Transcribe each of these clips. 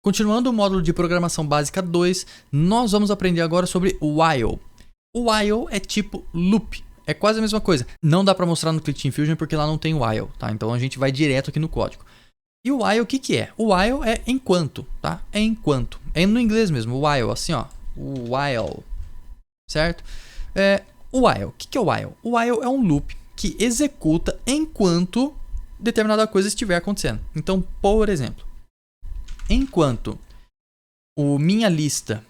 Continuando o módulo de programação básica 2, nós vamos aprender agora sobre while. O while é tipo loop, é quase a mesma coisa. Não dá para mostrar no Qlik Fusion porque lá não tem while, tá? Então a gente vai direto aqui no código. E o while, o que é? O while é enquanto, tá? É enquanto. É no inglês mesmo, while, assim ó. While, certo? O while, o que é o while? O while é um loop que executa enquanto determinada coisa estiver acontecendo. Então, por exemplo, enquanto minha lista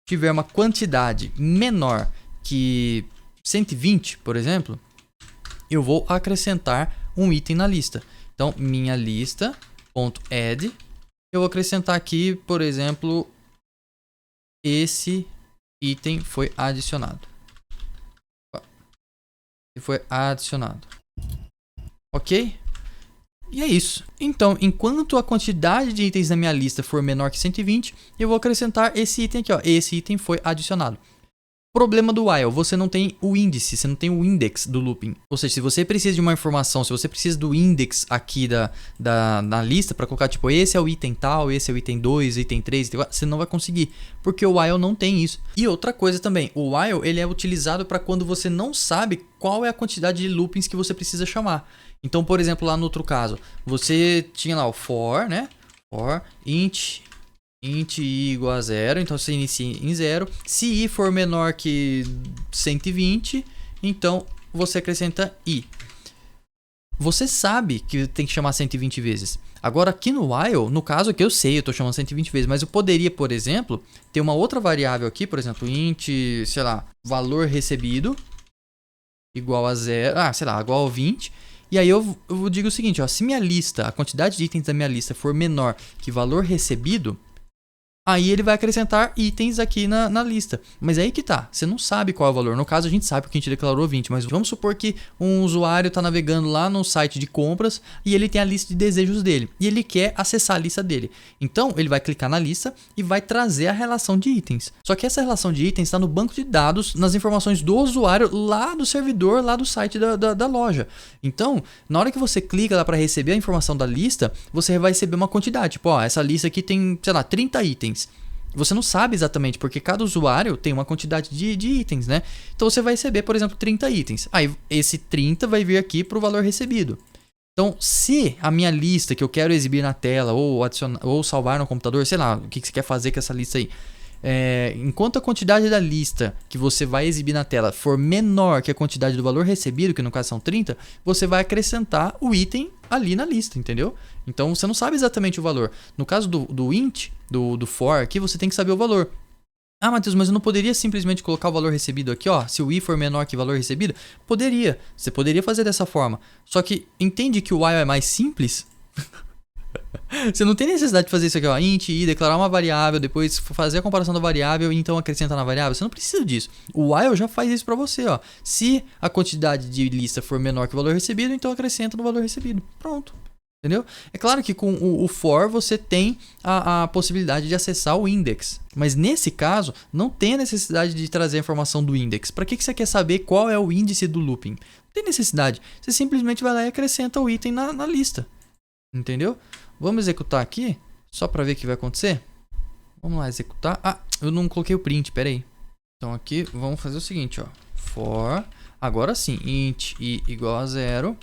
tiver uma quantidade menor que 120, por exemplo, eu vou acrescentar um item na lista. Então, minha lista.add, eu vou acrescentar aqui, por exemplo, esse item foi adicionado. Ok? E é isso. Então, enquanto a quantidade de itens na minha lista for menor que 120, eu vou acrescentar esse item aqui, ó. Esse item foi adicionado. Problema do while, você não tem o índice, você não tem o index do looping. Ou seja, se você precisa de uma informação, se você precisa do index aqui da lista para colocar, tipo, esse é o item tal, esse é o item 2, item 3, item 4, você não vai conseguir, porque o while não tem isso. E outra coisa também, o while ele é utilizado para quando você não sabe qual é a quantidade de loopings que você precisa chamar. Então, por exemplo, lá no outro caso, você tinha lá o for, né? For int i igual a 0, então você inicia em 0. Se i for menor que 120, então você acrescenta i. Você sabe que tem que chamar 120 vezes. Agora aqui no while, no caso aqui eu sei, eu estou chamando 120 vezes, mas eu poderia, por exemplo, ter uma outra variável aqui, por exemplo, int, sei lá, valor recebido igual a 0, sei lá, igual a 20. E aí eu digo o seguinte, ó, se minha lista, a quantidade de itens da minha lista for menor que valor recebido, aí ele vai acrescentar itens aqui na lista. Mas aí que tá, você não sabe qual é o valor. No caso a gente sabe porque a gente declarou 20, mas vamos supor que um usuário está navegando lá no site de compras e ele tem a lista de desejos dele. E ele quer acessar a lista dele. Então ele vai clicar na lista e vai trazer a relação de itens. Só que essa relação de itens está no banco de dados, nas informações do usuário lá do servidor, lá do site da loja. Então, na hora que você clica lá para receber a informação da lista, você vai receber uma quantidade. Tipo, ó, essa lista aqui tem, sei lá, 30 itens. Você não sabe exatamente, porque cada usuário tem uma quantidade de itens, né? Então você vai receber, por exemplo, 30 itens. Aí esse 30 vai vir aqui para o valor recebido. Então, se a minha lista que eu quero exibir na tela ou adicionar, ou salvar no computador, sei lá, o que você quer fazer com essa lista aí. Enquanto a quantidade da lista que você vai exibir na tela for menor que a quantidade do valor recebido, que no caso são 30, você vai acrescentar o item ali na lista, entendeu? Então você não sabe exatamente o valor. No caso do int, do for aqui, você tem que saber o valor. Ah, Matheus, mas eu não poderia simplesmente colocar o valor recebido aqui, ó? Se o i for menor que o valor recebido? Poderia. Você poderia fazer dessa forma. Só que entende que o while é mais simples? Você não tem necessidade de fazer isso aqui, ó, int i, declarar uma variável, depois fazer a comparação da variável e então acrescentar na variável. Você não precisa disso. O while já faz isso para você, ó. Se a quantidade de lista for menor que o valor recebido, então acrescenta no valor recebido. Pronto. Entendeu? É claro que com o for você tem a possibilidade de acessar o index. Mas nesse caso, não tem a necessidade de trazer a informação do index. Para que você quer saber qual é o índice do looping? Não tem necessidade. Você simplesmente vai lá e acrescenta o item na lista. Entendeu? Vamos executar aqui, só para ver o que vai acontecer. Vamos lá executar. Eu não coloquei o print, pera aí. Então aqui, vamos fazer o seguinte, ó. For, agora sim, int i igual a 0.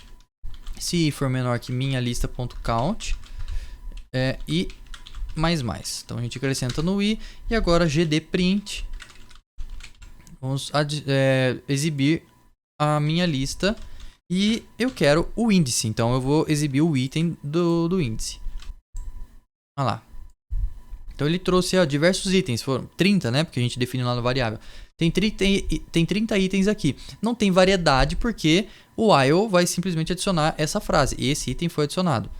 Se i for menor que minha lista.count e mais. Então a gente acrescenta no i e agora gdprint. Vamos exibir a minha lista e eu quero o índice. Então eu vou exibir o item do índice. Olha lá. Então ele trouxe diversos itens, foram 30, né? Porque a gente definiu lá no variável. Tem 30 itens aqui. Não tem variedade porque o while vai simplesmente adicionar essa frase. Esse item foi adicionado.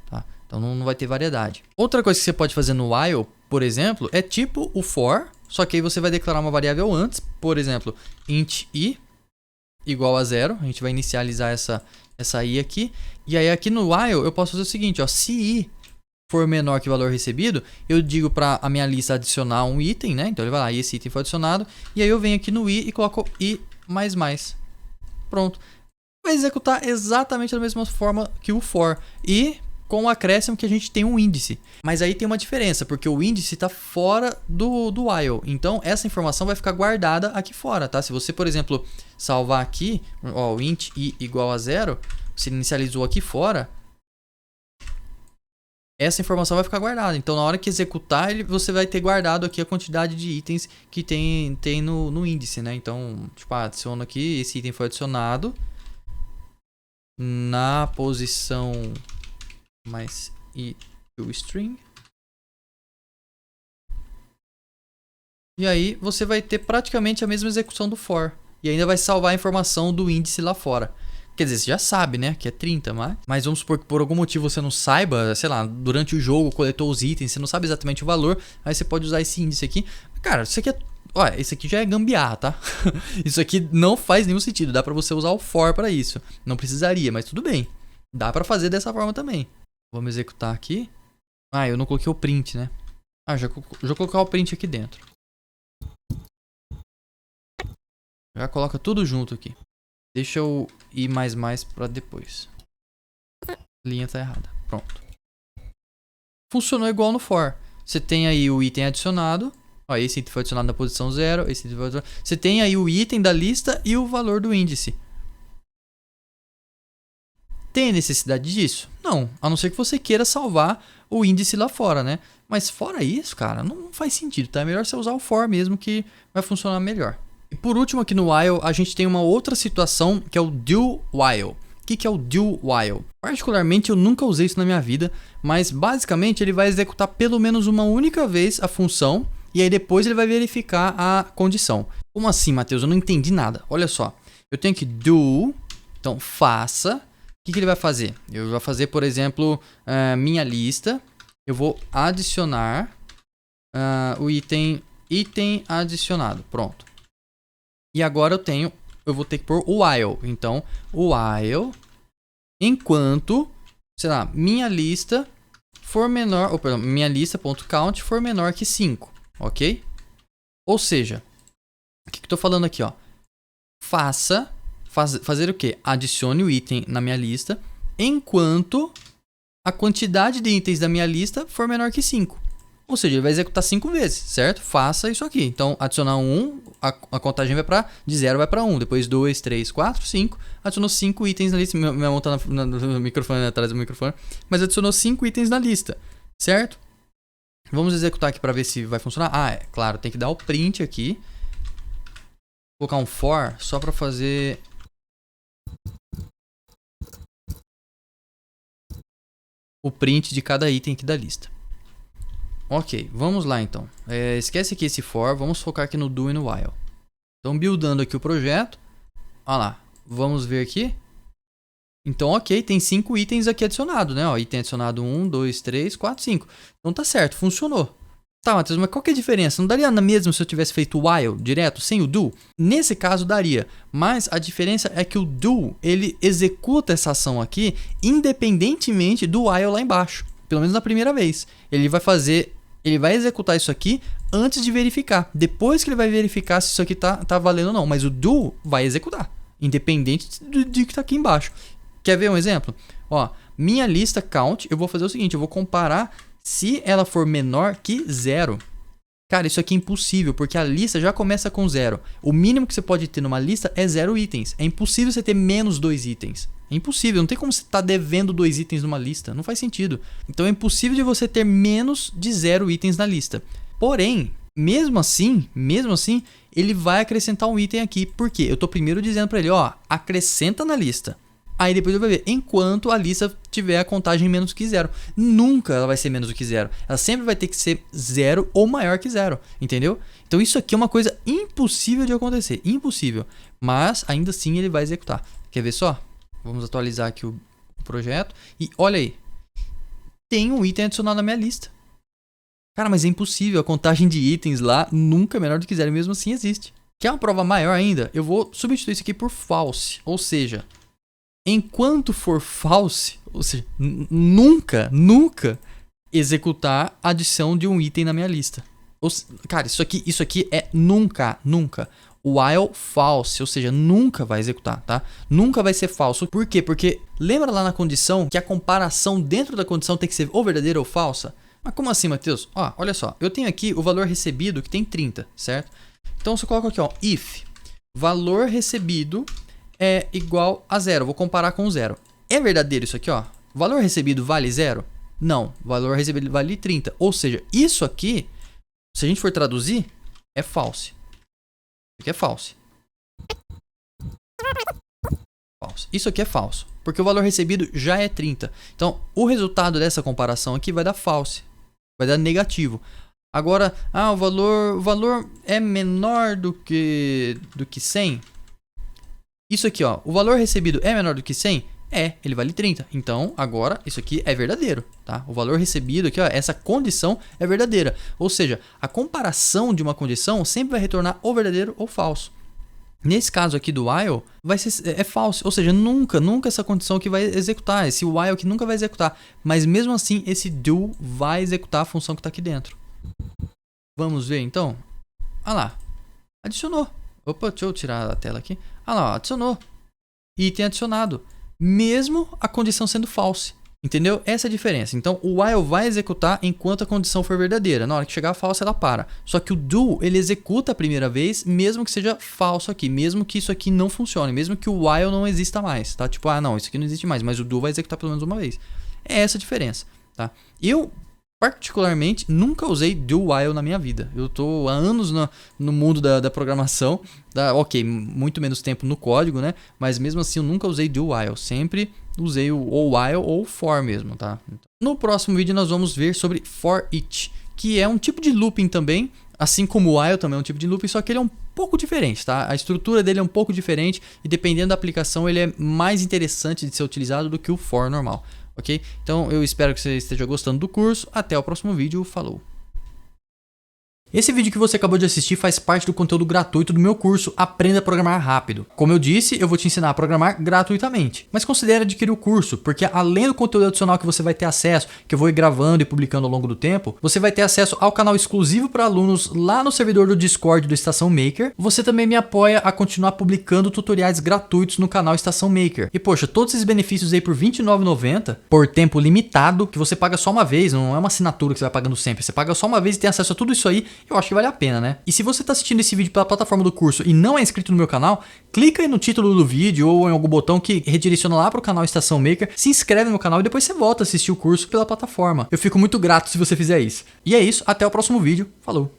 Tá? Então não vai ter variedade. Outra coisa que você pode fazer no while, por exemplo, é tipo o for. Só que aí você vai declarar uma variável antes. Por exemplo, int i igual a 0. A gente vai inicializar essa i aqui. E aí aqui no while eu posso fazer o seguinte, ó. Se i for menor que o valor recebido, eu digo para a minha lista adicionar um item, né? Então ele vai lá, e esse item foi adicionado. E aí eu venho aqui no i e coloco i mais. Pronto. Vai executar exatamente da mesma forma que o for. E com o acréscimo que a gente tem um índice. Mas aí tem uma diferença, porque o índice está fora do while. Então, essa informação vai ficar guardada aqui fora, tá? Se você, por exemplo, salvar aqui, ó, o int i igual a 0, você inicializou aqui fora, essa informação vai ficar guardada. Então, na hora que executar, você vai ter guardado aqui a quantidade de itens que tem no índice, né? Então, tipo, adiciono aqui, esse item foi adicionado na posição mais i to string. E aí, você vai ter praticamente a mesma execução do for. E ainda vai salvar a informação do índice lá fora. Quer dizer, você já sabe, né? Que é 30, mas vamos supor que por algum motivo você não saiba, sei lá, durante o jogo coletou os itens, você não sabe exatamente o valor, aí você pode usar esse índice aqui. Cara, isso aqui é... Olha, esse aqui já é gambiarra, tá? Isso aqui não faz nenhum sentido, dá pra você usar o for pra isso. Não precisaria, mas tudo bem. Dá pra fazer dessa forma também. Vamos executar aqui. Ah, eu não coloquei o print, né? Ah, já colocar o print aqui dentro. Já coloca tudo junto aqui. Deixa eu ir mais para depois. A linha tá errada. Pronto. Funcionou igual no for. Você tem aí o item adicionado. Ó, esse item foi adicionado na posição 0. Esse item foi adicionado. Você tem aí o item da lista e o valor do índice. Tem necessidade disso? Não. A não ser que você queira salvar o índice lá fora, né? Mas fora isso, cara, não faz sentido, tá? É melhor você usar o for mesmo que vai funcionar melhor. E por último aqui no while, a gente tem uma outra situação que é o do while. O que é o do while? Particularmente eu nunca usei isso na minha vida, mas basicamente ele vai executar pelo menos uma única vez a função e aí depois ele vai verificar a condição. Como assim, Matheus? Eu não entendi nada. Olha só, eu tenho que do, então faça. O que ele vai fazer? Eu vou fazer, por exemplo, minha lista. Eu vou adicionar o item adicionado. Pronto. E agora eu vou ter que pôr o while. Então, o while, enquanto, sei lá, minha lista for menor, ou perdão, minha lista.count for menor que 5, ok? Ou seja, o que eu tô falando aqui, ó? Fazer o quê? Adicione o item na minha lista, enquanto a quantidade de itens da minha lista for menor que 5. Ou seja, ele vai executar 5 vezes, certo? Faça isso aqui. Então, adicionar 1, a contagem vai para de 0 vai para 1. Depois 2, 3, 4, 5. Adicionou 5 itens na lista. Minha mão tá no microfone, atrás do microfone. Mas adicionou 5 itens na lista, certo? Vamos executar aqui para ver se vai funcionar. Ah, é claro, tem que dar o print aqui. Vou colocar um for só para fazer... o print de cada item aqui da lista. Ok, vamos lá então. Esquece aqui esse for, vamos focar aqui no do e no while. Então, buildando aqui o projeto. Olha lá, vamos ver aqui. Então, ok, tem 5 itens aqui adicionados, né? Ó, item adicionado 1, 2, 3, 4, 5. Então tá certo, funcionou. Tá, Matheus, mas qual que é a diferença? Não daria mesmo se eu tivesse feito o while direto, sem o do? Nesse caso daria, mas a diferença é que o do, ele executa essa ação aqui independentemente do while lá embaixo. Pelo menos na primeira vez. Ele vai executar isso aqui antes de verificar. Depois que ele vai verificar se isso aqui tá valendo ou não. Mas o do vai executar, independente de que tá aqui embaixo. Quer ver um exemplo? Ó, minha lista count, eu vou fazer o seguinte, eu vou comparar se ela for menor que 0. Cara, isso aqui é impossível, porque a lista já começa com 0. O mínimo que você pode ter numa lista é 0 itens. É impossível você ter menos 2 itens. É impossível, não tem como você estar devendo 2 itens numa lista. Não faz sentido. Então é impossível de você ter menos de 0 itens na lista. Porém, mesmo assim, ele vai acrescentar um item aqui. Por quê? Eu estou primeiro dizendo para ele, ó, acrescenta na lista. Aí depois ele vai ver, enquanto a lista tiver a contagem menos que 0. Nunca ela vai ser menos do que 0. Ela sempre vai ter que ser 0 ou maior que 0. Entendeu? Então isso aqui é uma coisa impossível de acontecer. Impossível. Mas ainda assim ele vai executar. Quer ver só? Vamos atualizar aqui o projeto. E olha aí. Tem um item adicionado na minha lista. Cara, mas é impossível. A contagem de itens lá nunca é menor do que 0. Mesmo assim existe. Quer uma prova maior ainda? Eu vou substituir isso aqui por false. Ou seja... enquanto for false, ou seja, nunca executar a adição de um item na minha lista. Cara, isso aqui é nunca. while false, ou seja, nunca vai executar, tá? Nunca vai ser falso. Por quê? Porque lembra lá na condição que a comparação dentro da condição tem que ser ou verdadeira ou falsa? Mas como assim, Matheus? Ó, olha só, eu tenho aqui o valor recebido que tem 30, certo? Então você coloca aqui, ó, if valor recebido é igual a 0, vou comparar com 0. É verdadeiro isso aqui, ó? Valor recebido vale 0? Não, valor recebido vale 30. Ou seja, isso aqui, se a gente for traduzir, é false. Isso aqui é false. Isso aqui é falso, porque o valor recebido já é 30. Então, o resultado dessa comparação aqui vai dar false, vai dar negativo. Agora, o valor é menor do que 100. Isso aqui, ó, o valor recebido é menor do que 100? Ele vale 30. Então, agora, isso aqui é verdadeiro, tá? O valor recebido aqui, ó, essa condição é verdadeira. Ou seja, a comparação de uma condição sempre vai retornar ou verdadeiro ou falso. Nesse caso aqui do while, é falso. Ou seja, nunca essa condição que vai executar. Esse while que nunca vai executar. Mas mesmo assim, esse do vai executar a função que está aqui dentro. Vamos ver, então? Ah lá, adicionou. Opa, deixa eu tirar a tela aqui. Ah lá, adicionou. Item adicionado. Mesmo a condição sendo false. Entendeu? Essa é a diferença. Então, o while vai executar enquanto a condição for verdadeira. Na hora que chegar a false, ela para. Só que o do, ele executa a primeira vez, mesmo que seja falso aqui. Mesmo que isso aqui não funcione. Mesmo que o while não exista mais, tá? Tipo, não, isso aqui não existe mais. Mas o do vai executar pelo menos uma vez. É essa a diferença, tá? Eu, particularmente, nunca usei do while na minha vida. Eu tô há anos no mundo da programação. Ok, muito menos tempo no código, né? Mas mesmo assim, eu nunca usei do while. Sempre usei o while ou for mesmo, tá? No próximo vídeo nós vamos ver sobre for each, que é um tipo de looping também, assim como o while também é um tipo de looping, só que ele é um pouco diferente, tá? A estrutura dele é um pouco diferente e dependendo da aplicação ele é mais interessante de ser utilizado do que o for normal, ok? Então eu espero que você esteja gostando do curso, até o próximo vídeo, falou! Esse vídeo que você acabou de assistir faz parte do conteúdo gratuito do meu curso Aprenda a Programar Rápido. Como eu disse, eu vou te ensinar a programar gratuitamente. Mas considere adquirir o curso, porque além do conteúdo adicional que você vai ter acesso, que eu vou ir gravando e publicando ao longo do tempo, você vai ter acesso ao canal exclusivo para alunos lá no servidor do Discord do Estação Maker. Você também me apoia a continuar publicando tutoriais gratuitos no canal Estação Maker. E poxa, todos esses benefícios aí por R$ 29,90 por tempo limitado, que você paga só uma vez, não é uma assinatura que você vai pagando sempre. Você paga só uma vez e tem acesso a tudo isso aí. Eu acho que vale a pena, né? E se você está assistindo esse vídeo pela plataforma do curso e não é inscrito no meu canal, clica aí no título do vídeo ou em algum botão que redireciona lá para o canal Estação Maker, se inscreve no meu canal e depois você volta a assistir o curso pela plataforma. Eu fico muito grato se você fizer isso. E é isso, até o próximo vídeo. Falou!